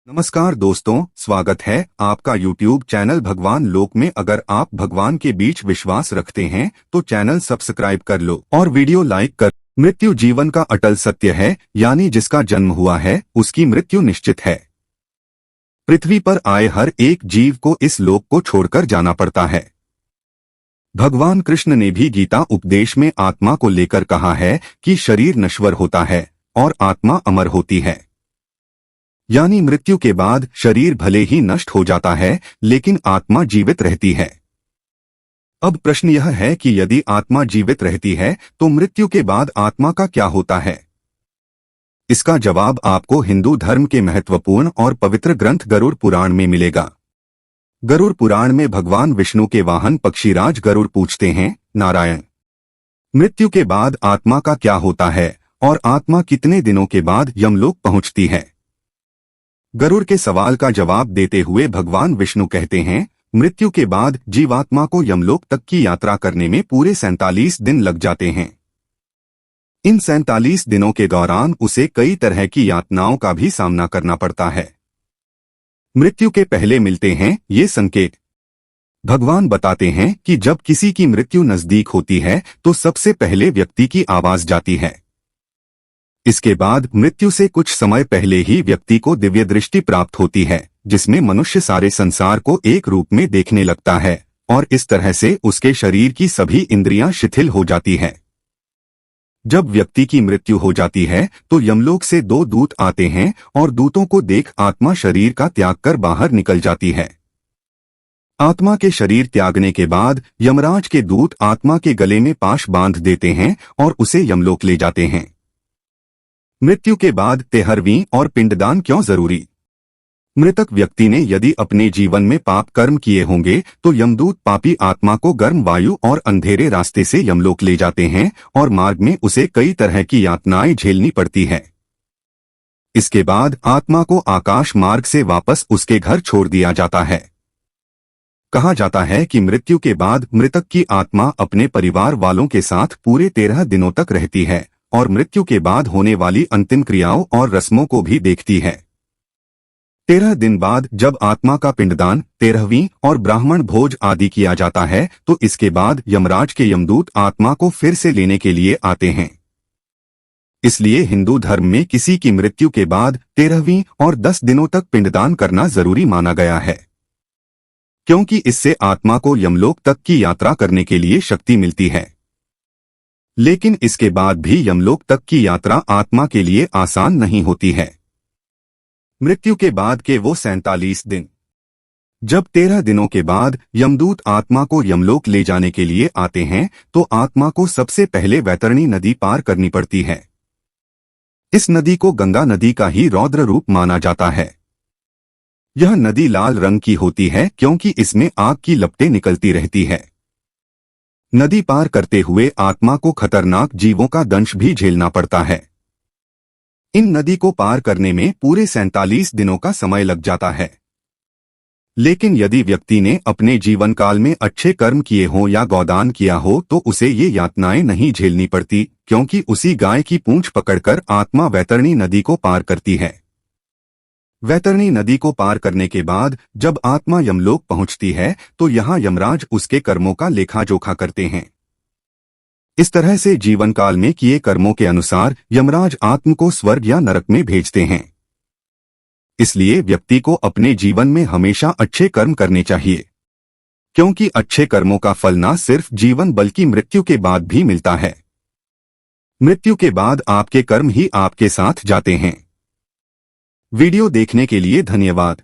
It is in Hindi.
नमस्कार दोस्तों, स्वागत है आपका YouTube चैनल भगवान लोक में। अगर आप भगवान के बीच विश्वास रखते हैं तो चैनल सब्सक्राइब कर लो और वीडियो लाइक कर। मृत्यु जीवन का अटल सत्य है, यानी जिसका जन्म हुआ है उसकी मृत्यु निश्चित है। पृथ्वी पर आए हर एक जीव को इस लोक को छोड़कर जाना पड़ता है। भगवान कृष्ण ने भी गीता उपदेश में आत्मा को लेकर कहा है कि शरीर नश्वर होता है और आत्मा अमर होती है, यानी मृत्यु के बाद शरीर भले ही नष्ट हो जाता है लेकिन आत्मा जीवित रहती है। अब प्रश्न यह है कि यदि आत्मा जीवित रहती है तो मृत्यु के बाद आत्मा का क्या होता है? इसका जवाब आपको हिंदू धर्म के महत्वपूर्ण और पवित्र ग्रंथ गरुड़ पुराण में मिलेगा। गरुड़ पुराण में भगवान विष्णु के वाहन पक्षीराज गरुड़ पूछते हैं, नारायण, मृत्यु के बाद आत्मा का क्या होता है और आत्मा कितने दिनों के बाद यमलोक पहुंचती है? गरुड़ के सवाल का जवाब देते हुए भगवान विष्णु कहते हैं, मृत्यु के बाद जीवात्मा को यमलोक तक की यात्रा करने में पूरे 47 दिन लग जाते हैं। इन 47 दिनों के दौरान उसे कई तरह की यातनाओं का भी सामना करना पड़ता है। मृत्यु के पहले मिलते हैं ये संकेत। भगवान बताते हैं कि जब किसी की मृत्यु नजदीक होती है तो सबसे पहले व्यक्ति की आवाज जाती है। इसके बाद मृत्यु से कुछ समय पहले ही व्यक्ति को दिव्य दृष्टि प्राप्त होती है, जिसमें मनुष्य सारे संसार को एक रूप में देखने लगता है और इस तरह से उसके शरीर की सभी इंद्रियां शिथिल हो जाती है। जब व्यक्ति की मृत्यु हो जाती है तो यमलोक से 2 दूत आते हैं और दूतों को देख आत्मा शरीर का त्याग कर बाहर निकल जाती है। आत्मा के शरीर त्यागने के बाद यमराज के दूत आत्मा के गले में पाश बांध देते हैं और उसे यमलोक ले जाते हैं। मृत्यु के बाद 13वीं और पिंडदान क्यों जरूरी? मृतक व्यक्ति ने यदि अपने जीवन में पाप कर्म किए होंगे तो यमदूत पापी आत्मा को गर्म वायु और अंधेरे रास्ते से यमलोक ले जाते हैं और मार्ग में उसे कई तरह की यातनाएं झेलनी पड़ती है। इसके बाद आत्मा को आकाश मार्ग से वापस उसके घर छोड़ दिया जाता है। कहा जाता है कि मृत्यु के बाद मृतक की आत्मा अपने परिवार वालों के साथ पूरे 13 दिनों तक रहती है और मृत्यु के बाद होने वाली अंतिम क्रियाओं और रस्मों को भी देखती है। 13 दिन बाद जब आत्मा का पिंडदान, 13वीं और ब्राह्मण भोज आदि किया जाता है तो इसके बाद यमराज के यमदूत आत्मा को फिर से लेने के लिए आते हैं। इसलिए हिंदू धर्म में किसी की मृत्यु के बाद 13वीं और 10 दिनों तक पिंडदान करना जरूरी माना गया है, क्योंकि इससे आत्मा को यमलोक तक की यात्रा करने के लिए शक्ति मिलती है। लेकिन इसके बाद भी यमलोक तक की यात्रा आत्मा के लिए आसान नहीं होती है। मृत्यु के बाद के वो 47 दिन, जब 13 दिनों के बाद यमदूत आत्मा को यमलोक ले जाने के लिए आते हैं तो आत्मा को सबसे पहले वैतरणी नदी पार करनी पड़ती है। इस नदी को गंगा नदी का ही रौद्र रूप माना जाता है। यह नदी लाल रंग की होती है क्योंकि इसमें आग की लपटें निकलती रहती है। नदी पार करते हुए आत्मा को खतरनाक जीवों का दंश भी झेलना पड़ता है। इन नदी को पार करने में पूरे 47 दिनों का समय लग जाता है। लेकिन यदि व्यक्ति ने अपने जीवन काल में अच्छे कर्म किए हों या गौदान किया हो तो उसे ये यातनाएं नहीं झेलनी पड़ती, क्योंकि उसी गाय की पूंछ पकड़कर आत्मा वैतरणी नदी को पार करती है। वैतरणी नदी को पार करने के बाद जब आत्मा यमलोक पहुंचती है तो यहाँ यमराज उसके कर्मों का लेखा जोखा करते हैं। इस तरह से जीवन काल में किए कर्मों के अनुसार यमराज आत्मा को स्वर्ग या नरक में भेजते हैं। इसलिए व्यक्ति को अपने जीवन में हमेशा अच्छे कर्म करने चाहिए, क्योंकि अच्छे कर्मों का फल न सिर्फ जीवन बल्कि मृत्यु के बाद भी मिलता है। मृत्यु के बाद आपके कर्म ही आपके साथ जाते हैं। वीडियो देखने के लिए धन्यवाद।